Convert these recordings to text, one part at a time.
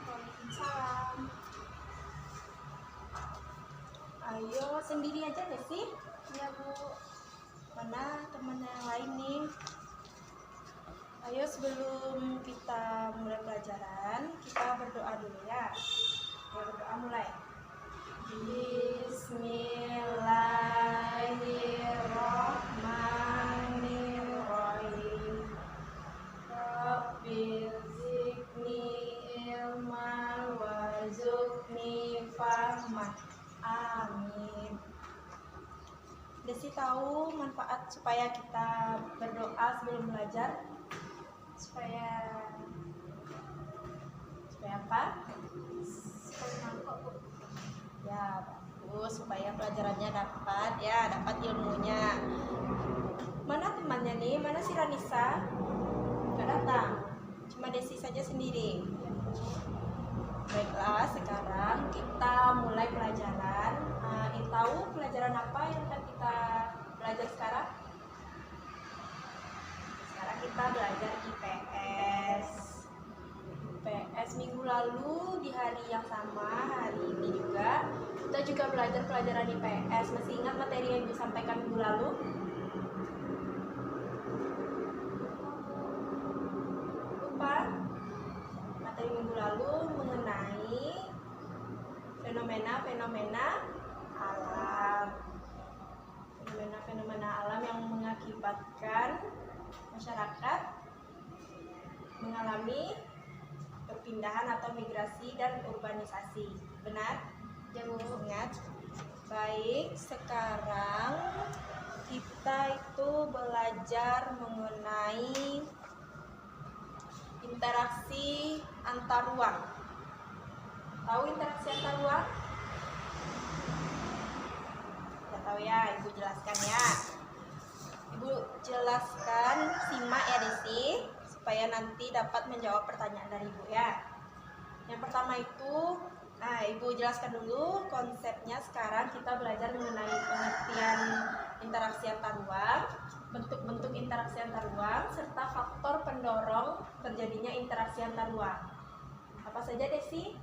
Waalaikumsalam. Ayo sendiri aja deh sih. Iya Bu. Mana teman yang lain nih? Ayo sebelum kita mulai pelajaran, kita berdoa dulu ya. Ayo berdoa mulai. Bismillahirrahmanirrahim. Rabbil zidni ilman warzuqni fahman. Amin. Desi tahu manfaat supaya kita berdoa sebelum belajar supaya apa? Supaya mangkok Bu. Ya bagus, supaya pelajarannya dapat ilmunya. Mana temannya nih? Mana si Ranisa? Gak datang, cuma Desi saja sendiri. Baiklah, sekarang kita mulai pelajaran. Tahu pelajaran apa yang akan kita belajar sekarang? Sekarang kita belajar IPS. IPS minggu lalu di hari yang sama, hari ini juga kita juga belajar pelajaran IPS. Masih ingat materi yang disampaikan minggu lalu? Lupa? Materi minggu lalu mengenai fenomena-fenomena alam. Fenomena-fenomena alam yang mengakibatkan masyarakat mengalami perpindahan atau migrasi dan urbanisasi. Benar? Jangan ingat. Baik, sekarang kita itu belajar mengenai interaksi antar ruang. Tahu interaksi antar ruang? Tidak tahu ya, Ibu jelaskan ya. Ibu jelaskan, simak ya Desi, supaya nanti dapat menjawab pertanyaan dari Ibu ya. Yang pertama itu, Ibu jelaskan dulu konsepnya. Sekarang kita belajar mengenai pengertian interaksi antar ruang, bentuk-bentuk interaksi antar ruang, serta faktor pendorong terjadinya interaksi antar ruang. Apa saja Desi?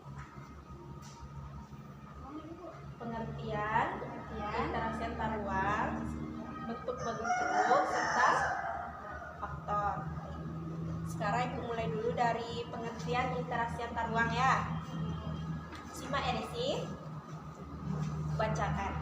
Pengertian interaksi antar ruang, bentuk-bentuk, serta faktor. Sekarang Ibu mulai dulu dari pengertian interaksi antar ruang ya. Simak ya Desi. Bacakan.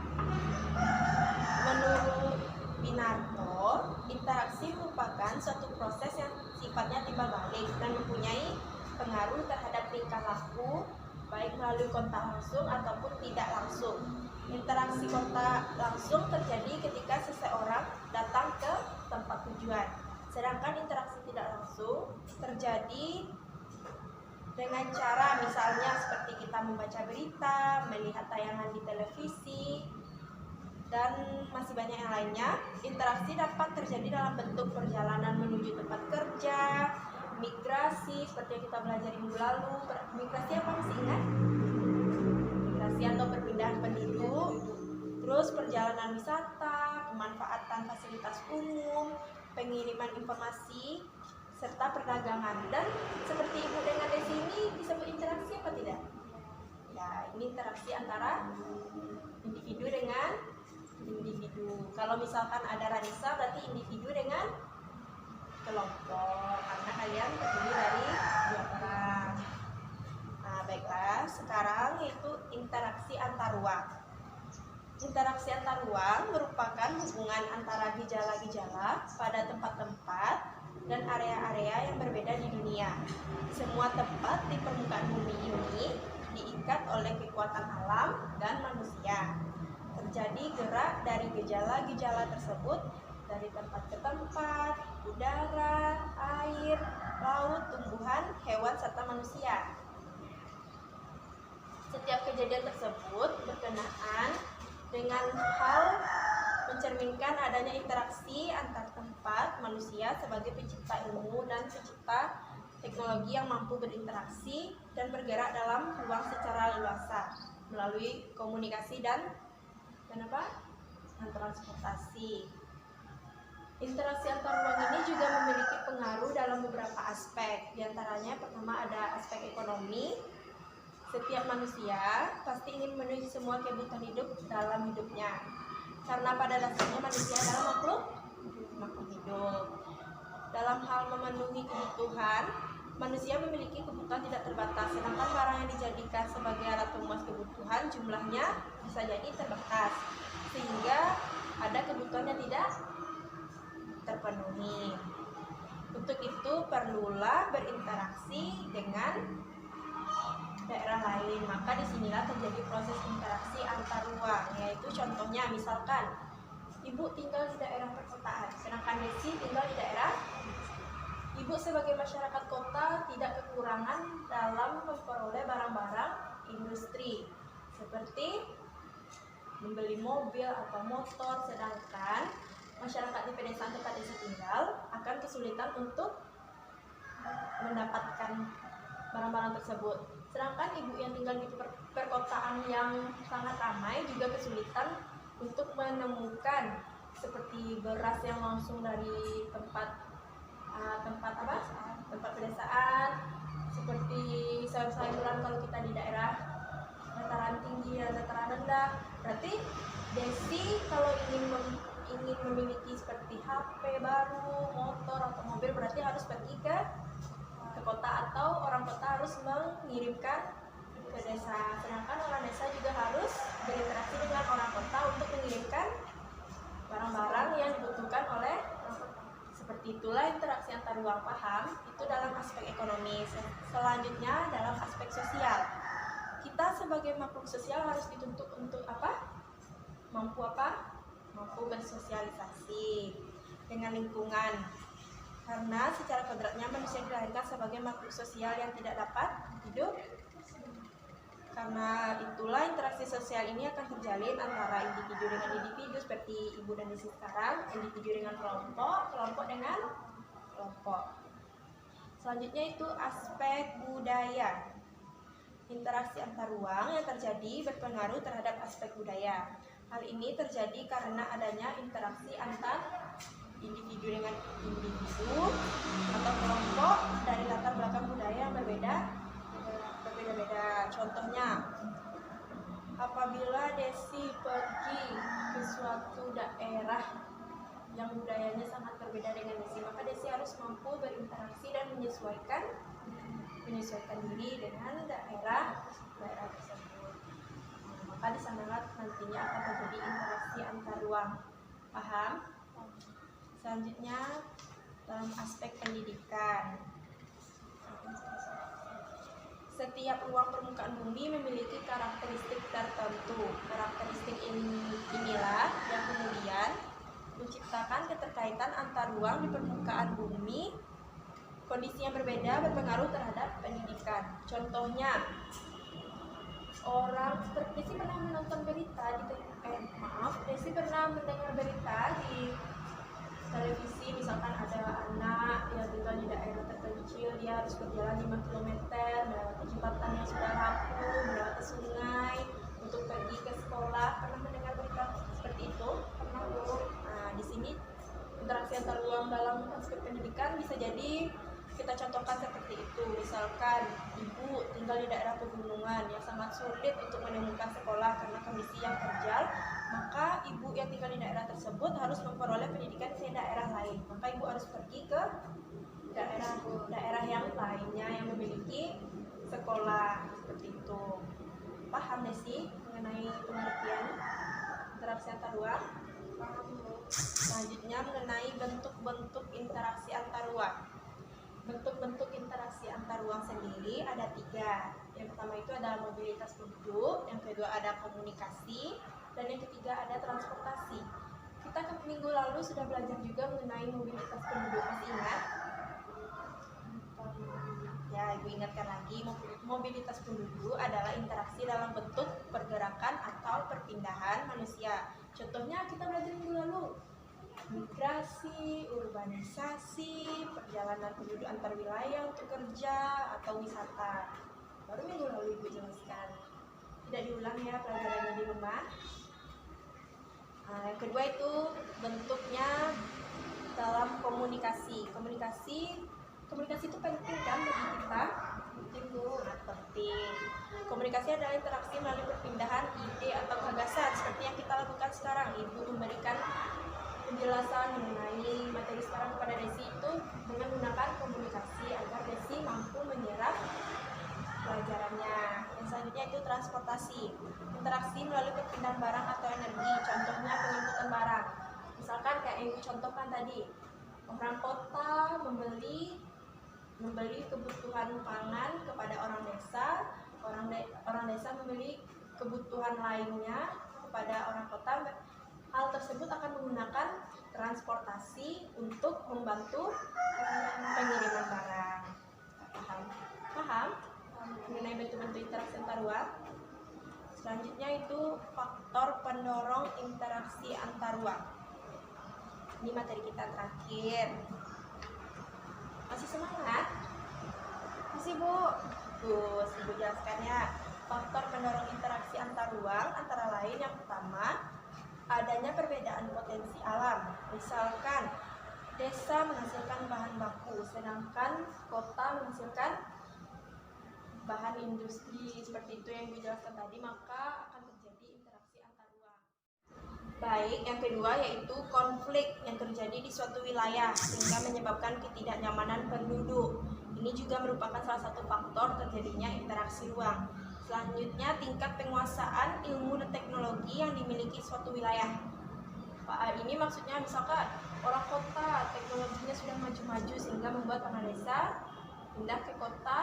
Menurut Binarto, interaksi merupakan suatu proses yang sifatnya timbal balik dan mempunyai pengaruh terhadap tingkah laku, baik melalui kontak langsung ataupun tidak langsung. Interaksi kontak langsung terjadi ketika seseorang datang ke tempat tujuan. Sedangkan interaksi tidak langsung terjadi dengan cara misalnya seperti kita membaca berita, melihat tayangan di televisi, dan masih banyak yang lainnya. Interaksi dapat terjadi dalam bentuk perjalanan menuju tempat kerja, migrasi seperti yang kita belajar minggu lalu. Migrasi apa masih ingat? Migrasi atau perpindahan penduduk. Terus perjalanan wisata, pemanfaatan fasilitas umum, pengiriman informasi, serta perdagangan. Dan seperti Ibu dengan Desi ini disebut interaksi apa tidak? Ya, ini interaksi antara individu dengan individu. Kalau misalkan ada Ranisa, berarti individu dengan kelompok, karena kalian terdiri dari 2 orang. Nah, baiklah, sekarang itu interaksi antar ruang. Interaksi antar ruang merupakan hubungan antara gejala-gejala pada tempat-tempat dan area-area yang berbeda di dunia. Semua tempat di permukaan bumi ini diikat oleh kekuatan alam dan manusia. Terjadi gerak dari gejala-gejala tersebut dari tempat ke tempat, udara, air, laut, tumbuhan, hewan, serta manusia. Setiap kejadian tersebut berkenaan dengan hal mencerminkan adanya interaksi antar tempat manusia sebagai pencipta ilmu dan pencipta teknologi yang mampu berinteraksi dan bergerak dalam ruang secara leluasa melalui komunikasi dan transportasi. Interaksi antar ruang ini juga memiliki pengaruh dalam beberapa aspek. Di antaranya pertama ada aspek ekonomi, Setiap manusia pasti ingin memenuhi semua kebutuhan hidup dalam hidupnya. Karena pada dasarnya manusia adalah makhluk hidup. Dalam hal memenuhi kebutuhan, manusia memiliki kebutuhan tidak terbatas, sedangkan barang yang dijadikan sebagai alat pemuas kebutuhan jumlahnya bisa jadi terbatas, sehingga ada kebutuhan yang tidak terpenuhi. Untuk itu perlulah berinteraksi dengan daerah lain. Maka disinilah terjadi proses interaksi antar ruang, yaitu contohnya misalkan Ibu tinggal di daerah perkotaan, sedangkan Desi tinggal di daerah. Ibu sebagai masyarakat kota tidak kekurangan dalam memperoleh barang-barang industri seperti membeli mobil atau motor, sedangkan masyarakat di pedesaan tempat Desi tinggal akan kesulitan untuk mendapatkan barang-barang tersebut. Sedangkan ibu yang tinggal di perkotaan yang sangat ramai juga kesulitan untuk menemukan seperti beras yang langsung dari tempat pedesaan, seperti sayur-sayuran kalau kita di daerah dataran tinggi dan dataran rendah. Berarti Desi kalau ingin memiliki seperti HP baru, motor atau mobil, berarti harus pergi ke kota, atau orang kota harus mengirimkan ke desa. Sedangkan orang desa juga harus berinteraksi dengan orang kota untuk mengirimkan barang-barang yang dibutuhkan oleh orang kota. Seperti itulah interaksi antar ruang. Paham? Itu dalam aspek ekonomi. Selanjutnya dalam aspek sosial. Kita sebagai makhluk sosial harus dituntut untuk apa? Mampu bersosialisasi dengan lingkungan. Karena secara kodratnya manusia dilahirkan sebagai makhluk sosial yang tidak dapat hidup. Karena itulah interaksi sosial ini akan terjalin antara individu dengan individu seperti ibu dan Desi sekarang, individu dengan kelompok, kelompok dengan kelompok. Selanjutnya itu aspek budaya. Interaksi antar ruang yang terjadi berpengaruh terhadap aspek budaya. Hal ini terjadi karena adanya interaksi antar individu dengan individu atau kelompok dari latar belakang budaya yang berbeda-beda. Contohnya, apabila Desi pergi ke suatu daerah yang budayanya sangat berbeda dengan Desi, maka Desi harus mampu berinteraksi dan menyesuaikan diri dengan daerah tersebut. Maka di sanalah nantinya akan terjadi interaksi antar ruang. Paham? Selanjutnya dalam aspek pendidikan. Setiap ruang permukaan bumi memiliki karakteristik tertentu. Karakteristik inilah yang kemudian menciptakan keterkaitan antar ruang di permukaan bumi. Kondisi yang berbeda berpengaruh terhadap pendidikan. Contohnya, Desi pernah menonton berita Desi pernah mendengar berita di televisi, misalkan ada anak yang tinggal di daerah terpencil, dia harus berjalan 5 km melewati jembatan yang sudah rapuh, melewati sungai untuk pergi ke sekolah. Pernah mendengar berita seperti itu? Pernah, Bu? Nah, di sini interaksi antar ruang dalam aspek pendidikan bisa jadi kita contohkan seperti itu. Misalkan ibu tinggal di daerah pegunungan yang sangat sulit untuk menemukan sekolah karena kondisi yang terjal, maka ibu yang tinggal di daerah tersebut harus memperoleh pendidikan di daerah lain. Maka ibu harus pergi ke daerah yang lainnya yang memiliki sekolah seperti itu. Paham Desi mengenai pengertian interaksi antar ruang? Selanjutnya mengenai bentuk-bentuk interaksi antar ruang. Bentuk-bentuk interaksi antar ruang sendiri ada 3. Yang pertama itu ada mobilitas penduduk, yang kedua ada komunikasi, dan yang ketiga ada transportasi. Kita minggu lalu sudah belajar juga mengenai mobilitas penduduk, masih ingat? Ya, Ibu ingatkan lagi, mobilitas penduduk adalah interaksi dalam bentuk pergerakan atau perpindahan manusia. Contohnya kita belajar minggu lalu, migrasi, urbanisasi, perjalanan penduduk antar wilayah untuk kerja atau wisata. Baru minggu lalu Ibu jelaskan. Tidak diulang ya pelajarannya di rumah. Nah, yang kedua itu bentuknya dalam komunikasi. Komunikasi itu penting kan bagi kita? Penting, Bu. Penting. Komunikasi Komunikasi adalah interaksi melalui perpindahan ide atau gagasan seperti yang kita lakukan sekarang. Ibu memberikan penjelasan mengenai materi sekarang kepada Desi itu dengan menggunakan komunikasi agar Desi mampu menyerap pelajarannya. Yang selanjutnya itu transportasi. Interaksi melalui perpindahan barang atau energi. Contohnya pengangkutan barang. Misalkan kayak yang Ibu contohkan tadi, orang kota membeli kebutuhan pangan kepada orang desa, orang desa membeli kebutuhan lainnya kepada orang kota. Hal tersebut akan menggunakan transportasi untuk membantu pengiriman barang. Paham mengenai bentuk-bentuk interaksi antar ruang? Selanjutnya itu faktor pendorong interaksi antar ruang. Ini materi kita terakhir. Masih semangat? Masih, Bu. Terus Ibu jelaskan ya. Faktor pendorong interaksi antar ruang antara lain yang pertama, adanya perbedaan potensi alam. Misalkan desa menghasilkan bahan baku, sedangkan kota menghasilkan bahan industri. Seperti itu yang dijelaskan tadi, maka akan terjadi interaksi antar ruang. Baik, yang kedua yaitu konflik yang terjadi di suatu wilayah sehingga menyebabkan ketidaknyamanan penduduk. Ini juga merupakan salah satu faktor terjadinya interaksi ruang. Selanjutnya, tingkat penguasaan ilmu dan teknologi yang dimiliki suatu wilayah. Ini maksudnya misalkan orang kota teknologinya sudah maju-maju sehingga membuat orang desa pindah ke kota.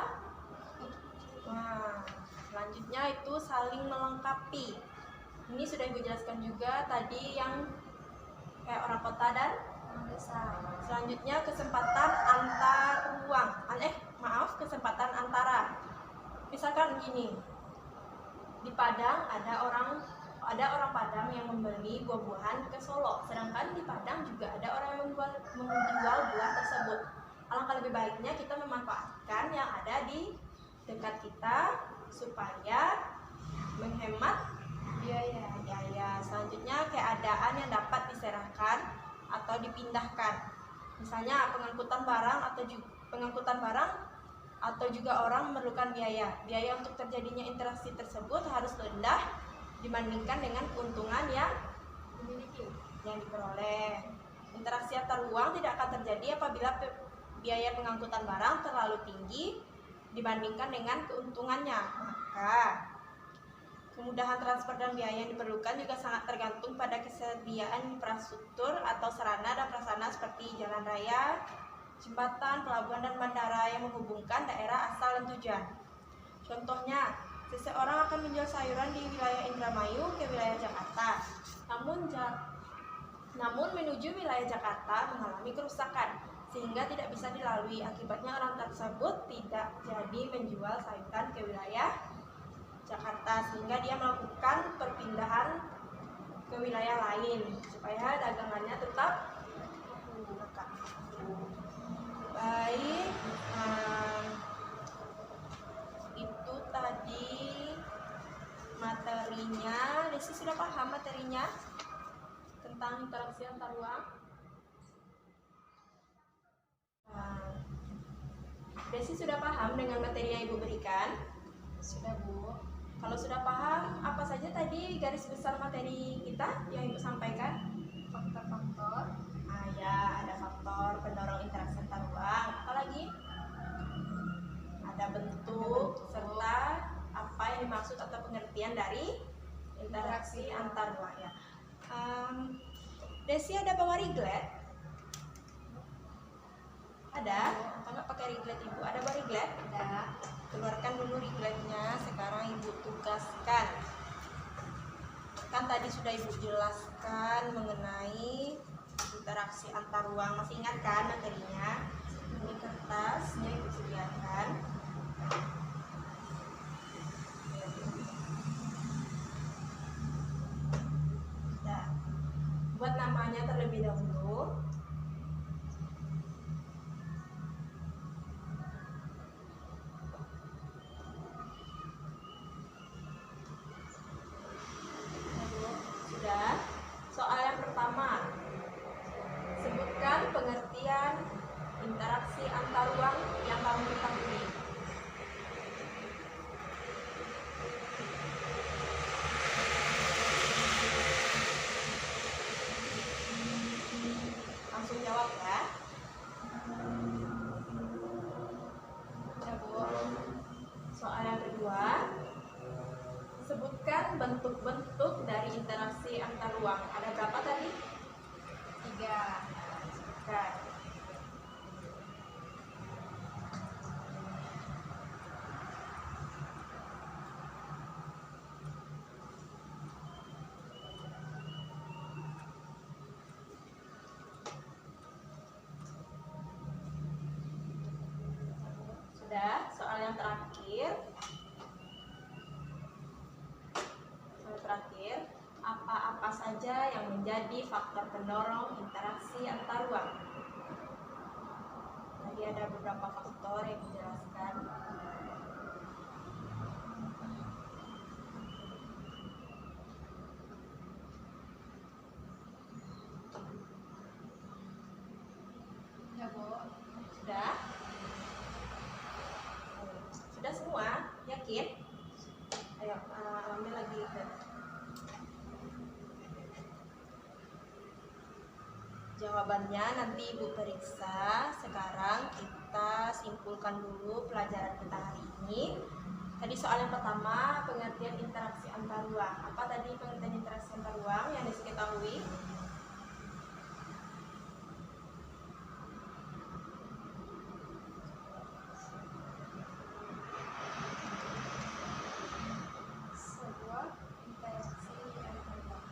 Nah, selanjutnya itu saling melengkapi. Ini sudah Ibu jelaskan juga tadi yang kayak orang kota dan orang desa. Selanjutnya kesempatan kesempatan antara. Misalkan gini, di Padang ada orang Padang yang membeli buah-buahan ke Solo, sedangkan di Padang juga ada orang yang menjual buah tersebut. Alangkah lebih baiknya kita memanfaatkan yang ada di dekat kita supaya menghemat biaya. Selanjutnya, keadaan yang dapat diserahkan atau dipindahkan. Misalnya pengangkutan barang atau juga orang memerlukan biaya. Biaya untuk terjadinya interaksi tersebut harus rendah dibandingkan dengan keuntungan yang diperoleh. Interaksi antar ruang tidak akan terjadi apabila biaya pengangkutan barang terlalu tinggi dibandingkan dengan keuntungannya. Maka kemudahan transfer dan biaya yang diperlukan juga sangat tergantung pada kesediaan infrastruktur atau sarana dan prasarana seperti jalan raya, jembatan, pelabuhan, dan bandara yang menghubungkan daerah asal dan tujuan. Contohnya, seseorang akan menjual sayuran di wilayah Indramayu ke wilayah Jakarta. Namun menuju wilayah Jakarta mengalami kerusakan sehingga tidak bisa dilalui. Akibatnya orang tersebut tidak jadi menjual sayuran ke wilayah Jakarta sehingga dia melakukan perpindahan ke wilayah lain supaya dagangannya tetap buka. Baik, itu tadi materinya. Desi sudah paham materinya tentang interaksi antar ruang? Desi sudah paham dengan materi yang Ibu berikan? Sudah, Bu. Kalau sudah paham, apa saja tadi garis besar materi kita yang Ibu sampaikan? Faktor-faktor. Ya, ada faktor pendorong interaksi antar ruang. Apa lagi? Ada bentuk serta apa yang dimaksud atau pengertian dari interaksi antar ruang ya. Desi ada bawa riglet? Ada? Atau nggak pakai riglet Ibu? Ada bawa riglet? Ada. Keluarkan dulu rigletnya, sekarang Ibu tugaskan. Kan tadi sudah Ibu jelaskan mengenai interaksi antar ruang. Masih ingat kan materinya? Ini kertasnya Ibu sediakan. Nah, buat namanya terlebih dahulu. Soal yang pertama, sebutkan pengertian interaksi antar ruang yang kamu ketahui. ruang. Ada berapa tadi? 3. Sebutkan. Sudah, soal yang terakhir. Apa-apa saja yang menjadi faktor pendorong interaksi antar ruang? Tadi ada beberapa faktor yang dijelaskan. Ya, Bu. Sudah? Sudah semua? Yakin? Ayo, ambil lagi. Jawabannya nanti Ibu periksa. Sekarang kita simpulkan dulu pelajaran kita hari ini. Tadi soal yang pertama, pengertian interaksi antar ruang. Apa tadi pengertian interaksi antar ruang yang diketahui? Sebuah interaksi antar ruang.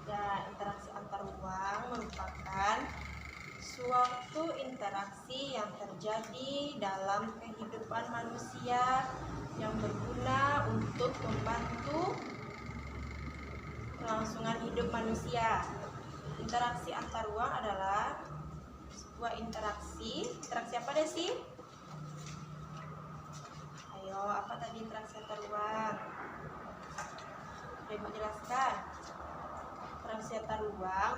Ya, interaksi antar ruang merupakan suatu interaksi yang terjadi dalam kehidupan manusia yang berguna untuk membantu kelangsungan hidup manusia. Interaksi antar ruang adalah sebuah interaksi apa deh sih? Ayo, apa tadi interaksi antar ruang? Ibu jelaskan. Interaksi antar ruang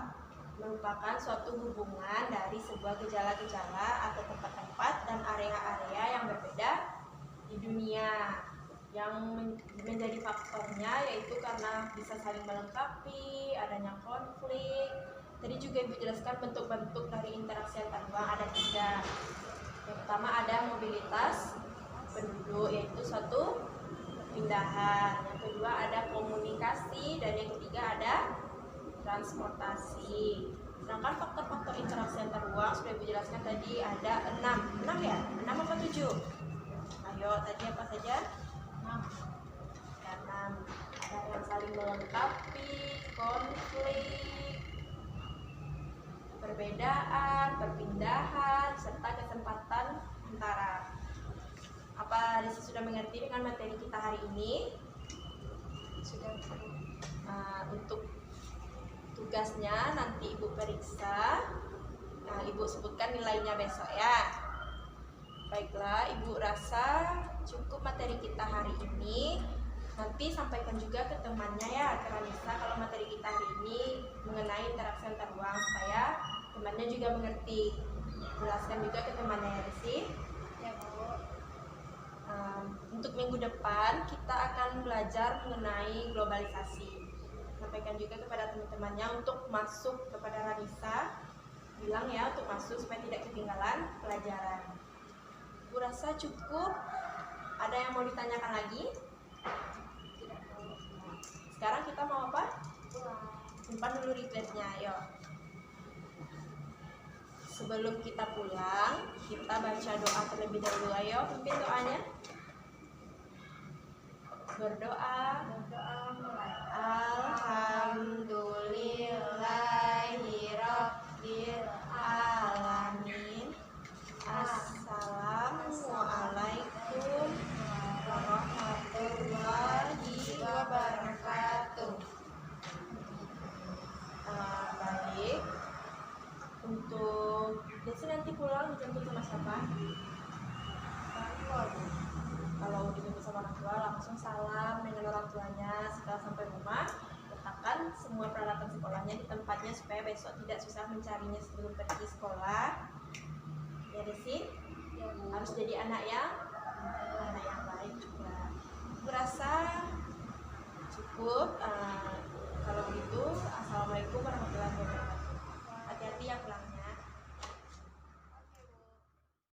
merupakan suatu hubungan dari sebuah gejala-gejala atau tempat-tempat dan area-area yang berbeda di dunia. Yang menjadi faktornya yaitu karena bisa saling melengkapi, adanya konflik. Tadi juga Ibu jelaskan bentuk-bentuk dari interaksi antar ruang ada 3. Yang pertama ada mobilitas penduduk, yaitu suatu pindahan. Yang kedua ada komunikasi, dan yang ketiga ada transportasi. Sedangkan faktor-faktor interaksi antar ruang sudah Ibu jelaskan tadi ada 6. 6 ya? 6 apa 7? Ayo, tadi apa saja? 6. Ya, 6. Ada yang saling melengkapi, konflik, perbedaan, perpindahan, serta kesempatan antara. Apa Desi sudah mengerti dengan materi kita hari ini? Sudah. Untuk tugasnya nanti Ibu periksa. Ibu sebutkan nilainya besok ya. Baiklah, Ibu rasa cukup materi kita hari ini. Nanti sampaikan juga ke temannya ya, ke Ranisa, kalau materi kita hari ini mengenai interaksi antar ruang, supaya temannya juga mengerti. Jelaskan juga ke temannya ya, Desi. Ya, Bu. Untuk minggu depan kita akan belajar mengenai globalisasi. Sampaikan juga kepada teman-temannya untuk masuk kepada Ranisa. Bilang ya untuk masuk supaya tidak ketinggalan pelajaran. Aku rasa cukup. Ada yang mau ditanyakan lagi? Tidak, Bu. Sekarang kita mau apa? Pulang. Simpan dulu replaynya, ayo. Sebelum kita pulang, kita baca doa terlebih dahulu. Ayo, pimpin doanya. Berdoa. Mulai. Alhamdulillahirabbil alamin. Assalamualaikum warahmatullahi wabarakatuh. Baik. Untuk Desi nanti pulang dijemput sama siapa? Kalau dijemput sama orang tua, langsung salam dengan orang tuanya. Setelah sampai rumah, letakkan semua peralatan sekolahnya di tempatnya supaya besok tidak susah mencarinya sebelum pergi sekolah. Ya Desi, Ya, Bu. harus jadi anak yang baik juga. Aku rasa cukup. Kalau begitu, assalamualaikum warahmatullahi wabarakatuh. Hati-hati ya pulang.